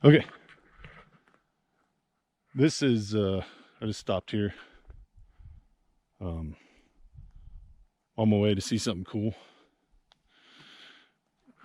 Okay, this is I just stopped here on my way to see something cool.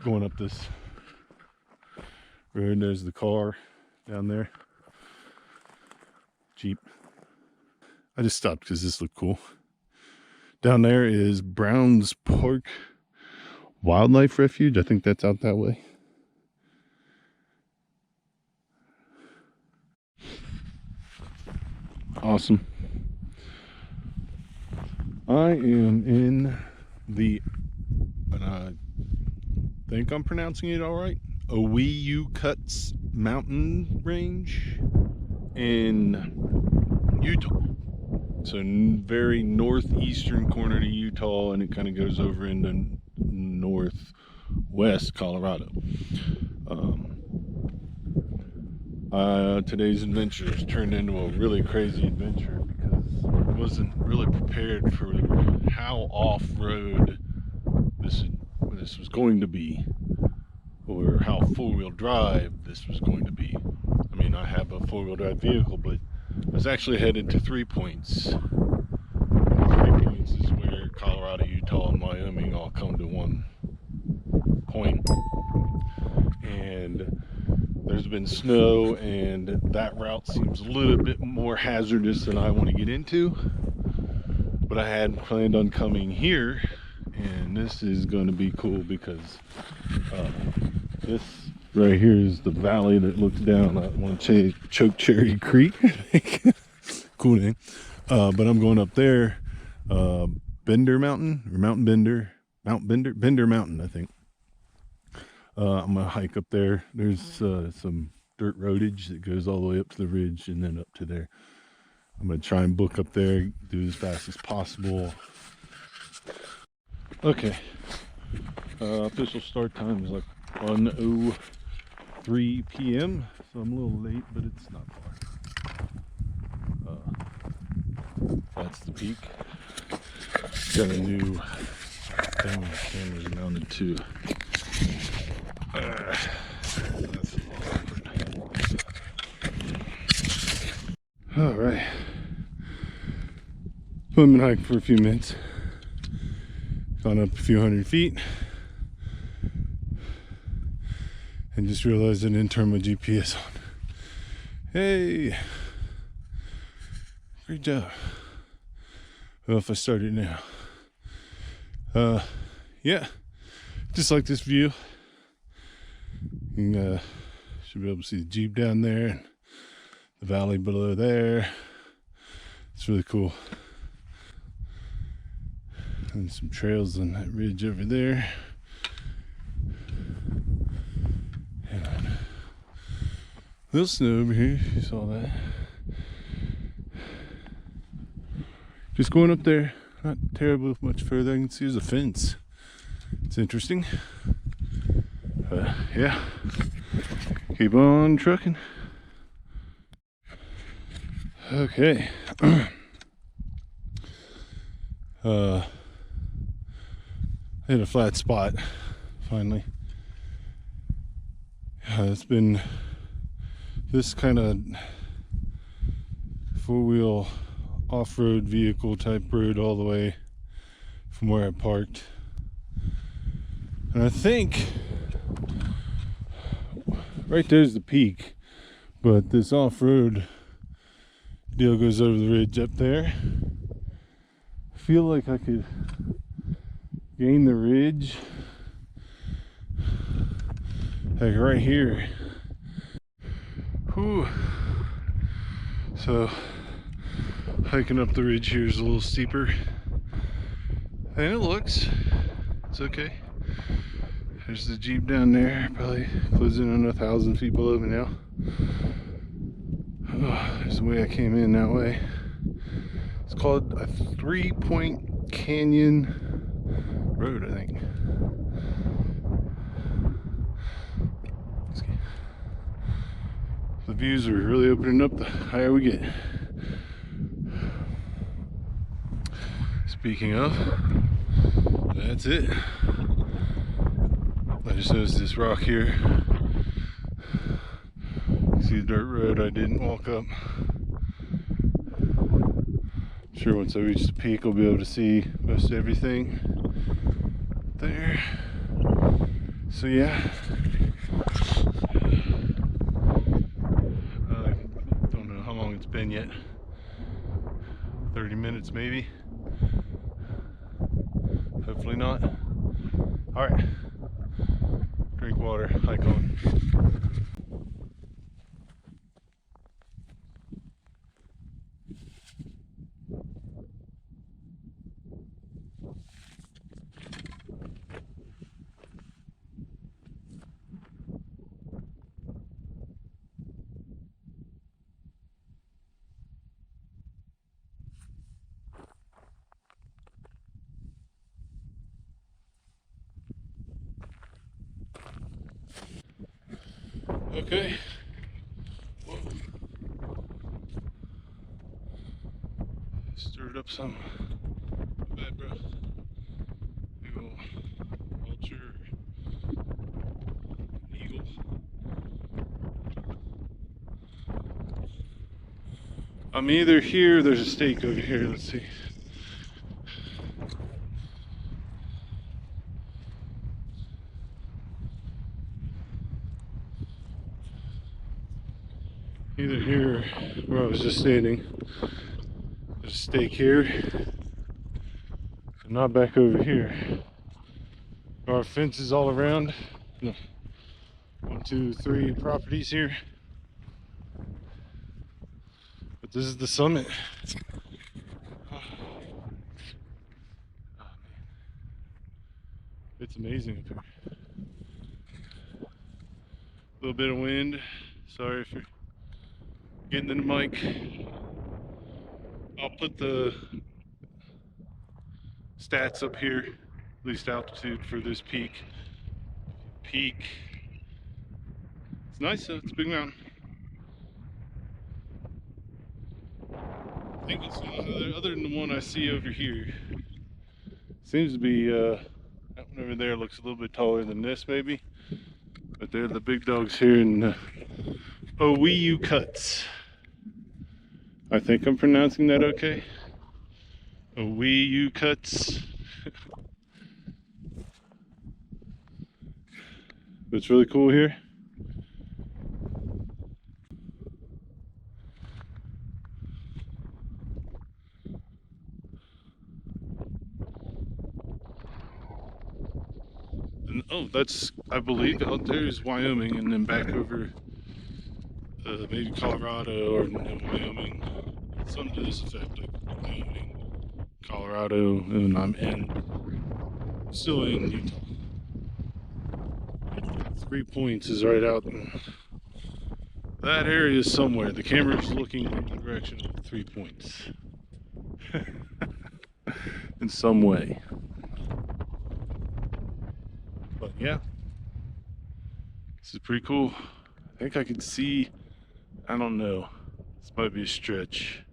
Going up this road, there's the car down there, Jeep. I just stopped because this looked cool. Down there is Browns Park Wildlife Refuge. I think that's out that way. Awesome. I am in the, and I think I'm pronouncing it all right, O-Wi-Yu-Kuts Mountain range in Utah. So very northeastern corner to Utah, and it kind of goes over into northwest Colorado. Today's adventure has turned into a really crazy adventure because I wasn't really prepared for how off-road this was going to be, or how four-wheel drive this was going to be. I mean, I have a four-wheel drive vehicle, but I was actually headed to 3 points. 3 points is where Colorado, Utah, and Wyoming all come to one point. And there's been snow, and that route seems a little bit more hazardous than I want to get into. But I had planned on coming here, and this is going to be cool because this right here is the valley that looks down. I want to say Chokecherry Creek, I think. Cool name. But I'm going up there, Bender Mountain, or Bender Mountain, I think. I'm gonna hike up there. There's some dirt roadage that goes all the way up to the ridge and then up to there. I'm gonna try and book up there, do as fast as possible. Okay, official start time is like 1:03 p.m. so I'm a little late, but it's not far. That's the peak. Got a new thing the camera's mounted to. That's awkward. All right, so I've been hiking for a few minutes, gone up a few hundred feet, and just realized I didn't turn my GPS on. Hey, great job. Well, if I start it now, yeah, just like this view. You should be able to see the Jeep down there and the valley below there. It's really cool. And some trails on that ridge over there. And a little snow over here, you saw that. Just going up there, not terribly much further. I can see there's a fence. It's interesting. Yeah, keep on trucking. Okay. Hit a flat spot finally. It's been this kind of four-wheel off-road vehicle type road all the way from where I parked, and I think right there's the peak, but this off-road deal goes over the ridge up there. I feel like I could gain the ridge like right here. Whew. So hiking up the ridge here is a little steeper, and it's okay. There's the Jeep down there, probably closing in 1,000 feet below me now. Oh, there's the way I came in that way. It's called a 3-point canyon road, I think. The views are really opening up the higher we get. Speaking of, that's it. I just noticed this rock here. See the dirt road I didn't walk up. I'm sure once I reach the peak I'll be able to see most everything there. So yeah. I don't know how long it's been yet. 30 minutes maybe. Hopefully not. Alright. Drink water, hike on. Okay. Whoa. Stirred up some. Bad, bro. Big ol' vulture. Eagle. I'm either here, there's a stake over here, let's see. Either here where I was just standing. There's a stake here. I'm not back over here. There are fences all around. 1, 2, 3 properties here. But this is the summit. Oh, man. It's amazing up here. A little bit of wind. Sorry if you're getting in the mic. I'll put the stats up here, at least altitude for this peak. It's nice though, it's a big mountain. I think it's other than the one I see over here. Seems to be that one over there looks a little bit taller than this maybe. But they're the big dogs here in the O-Wi-Yu-Kuts. I think I'm pronouncing that okay. O-Wi-Yu-Kuts. It's really cool here. And, oh, that's, I believe, out there is Wyoming, and then back over maybe Colorado or no, Wyoming. Something to this effect, like Wyoming, Colorado, and I'm still in Utah. 3 points is right out in that area somewhere. The camera's looking in the direction of 3 points. In some way. But yeah, this is pretty cool. I think I can see, I don't know, this might be a stretch,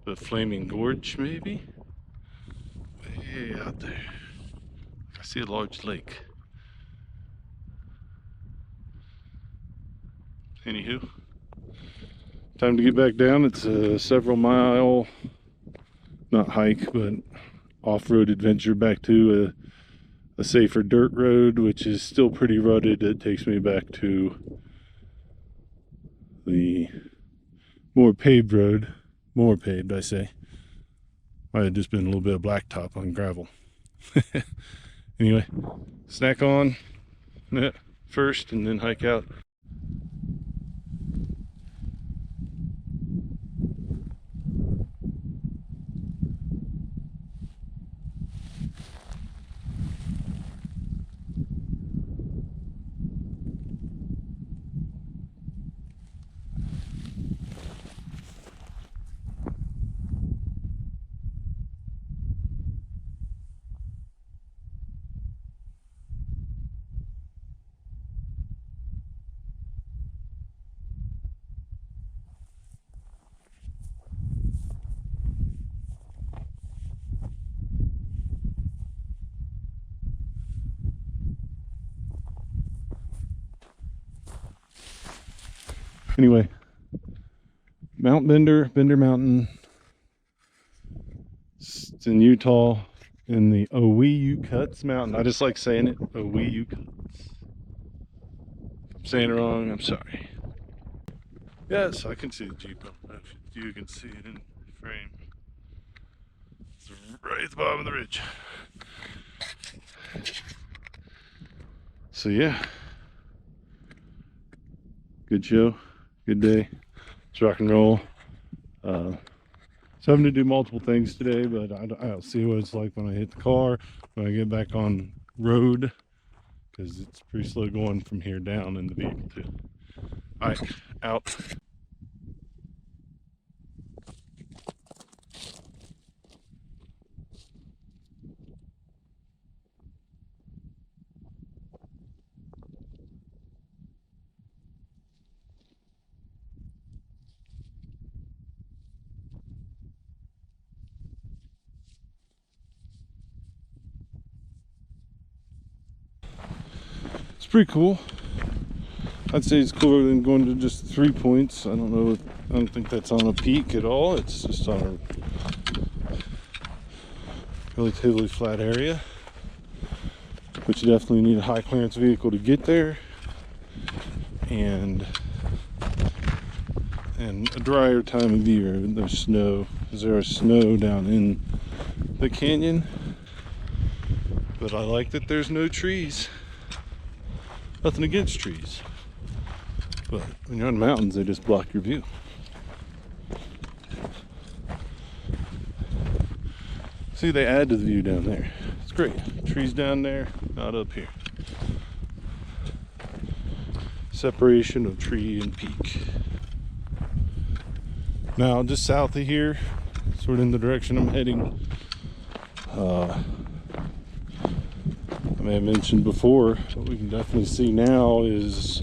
but Flaming Gorge maybe? Way out there. I see a large lake. Anywho, time to get back down. It's a several mile, not hike, but off-road adventure back to a safer dirt road, which is still pretty rutted. It takes me back to the more paved road. More paved, I say. Might have just been a little bit of blacktop on gravel. Anyway, snack on first and then hike out. Anyway, Mount Bender Mountain. It's in Utah, in the O-Wi-Yu-Kuts Mountains. I just like saying it, O-Wi-Yu-Kuts. If I'm saying it wrong, I'm sorry. Yes, I can see the Jeep. I don't know if you can see it in the frame. It's right at the bottom of the ridge. So yeah, good show, good day. Let's rock and roll. So having to do multiple things today, but I'll see what it's like when I hit the car, when I get back on road, because it's pretty slow going from here down in the vehicle too. All right, out. It's pretty cool. I'd say it's cooler than going to just 3 points. I don't think that's on a peak at all. It's just on a relatively flat area, but you definitely need a high clearance vehicle to get there, and a drier time of year. There's snow. There is snow down in the canyon, but I like that there's no trees. Nothing against trees, but when you're on mountains, they just block your view. See, they add to the view down there. It's great. Trees down there, not up here. Separation of tree and peak. Now, just south of here, sort of in the direction I'm heading, I may have mentioned before, what we can definitely see now is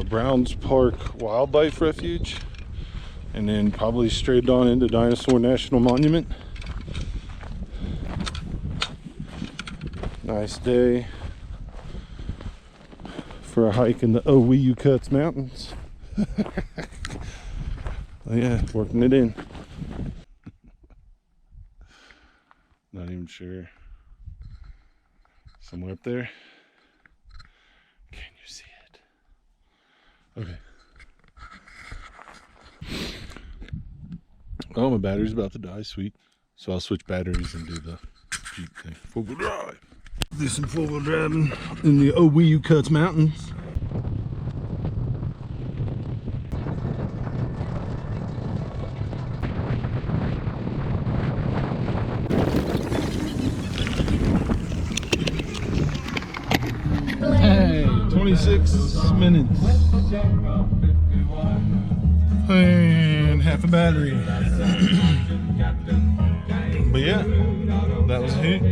Browns Park Wildlife Refuge, and then probably straight on into Dinosaur National Monument. Nice day for a hike in the O-Wi-Yu-Kuts Mountains. Oh yeah, working it in. Not even sure. Somewhere up there. Can you see it? Okay. Oh, my battery's about to die, sweet. So I'll switch batteries and do the Jeep thing. Four-wheel drive. Do some four-wheel driving in the O-Wi-Yu-Kuts Mountains. Hey, 26 minutes. And half a battery. But yeah, that was it.